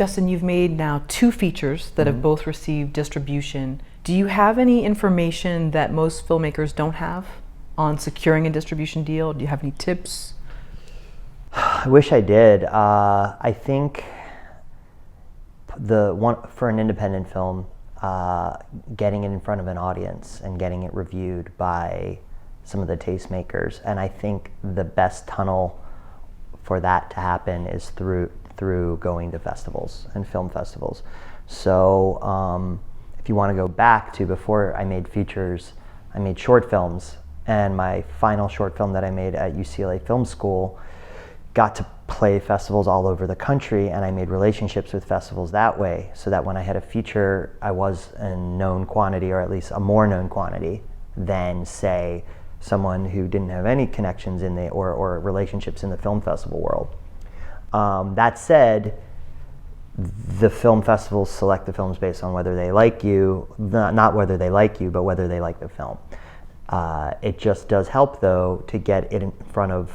Justin, you've made now 2 features that have both received distribution. Do you have any information that most filmmakers don't have on securing a distribution deal? Do you have any tips? I wish I did. I think for an independent film, getting it in front of an audience and getting it reviewed by some of the tastemakers, and I think the best tunnel for that to happen is through going to festivals and film festivals. So if you want to go back to before I made features, I made short films, and my final short film that I made at UCLA Film School got to play festivals all over the country, and I made relationships with festivals that way, so that when I had a feature, I was a known quantity, or at least a more known quantity than, say, someone who didn't have any connections in or relationships in the film festival world. That said, the film festivals select the films based on whether they like you, not whether they like you, but whether they like the film. It just does help, though, to get it in front of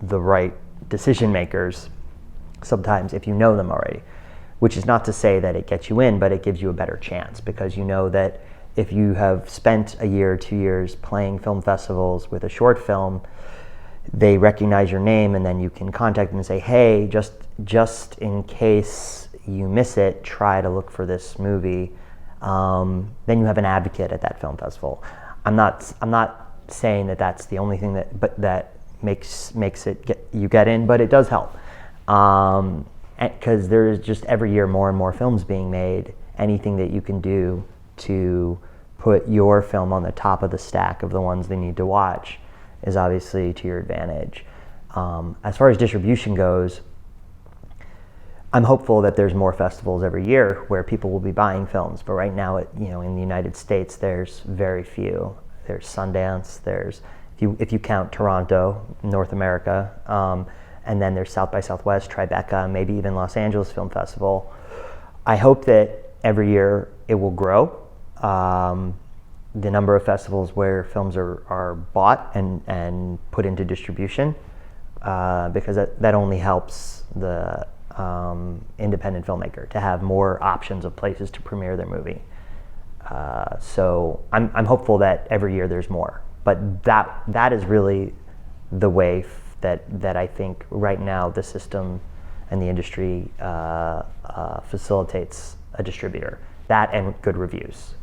the right decision makers sometimes if you know them already, which is not to say that it gets you in, but it gives you a better chance, because you know that if you have spent a year or 2 years playing film festivals with a short film, they recognize your name, and then you can contact them and say, hey, just in case you miss it, try to look for this movie. Then you have an advocate at that film festival. I'm not saying that that's the only thing that makes it you get in, but it does help, because there's just every year more and more films being made. Anything that you can do to put your film on the top of the stack of the ones they need to watch is obviously to your advantage. As far as distribution goes, I'm hopeful that there's more festivals every year where people will be buying films, but right now, in the United States, there's very few. There's Sundance, there's, if you count Toronto, North America, and then there's South by Southwest, Tribeca, maybe even Los Angeles Film Festival. I hope that every year it will grow. The number of festivals where films are bought and put into distribution, because that only helps the independent filmmaker to have more options of places to premiere their movie. So I'm hopeful that every year there's more, but that is really the way that I think right now the system and the industry facilitates a distributor. That and good reviews.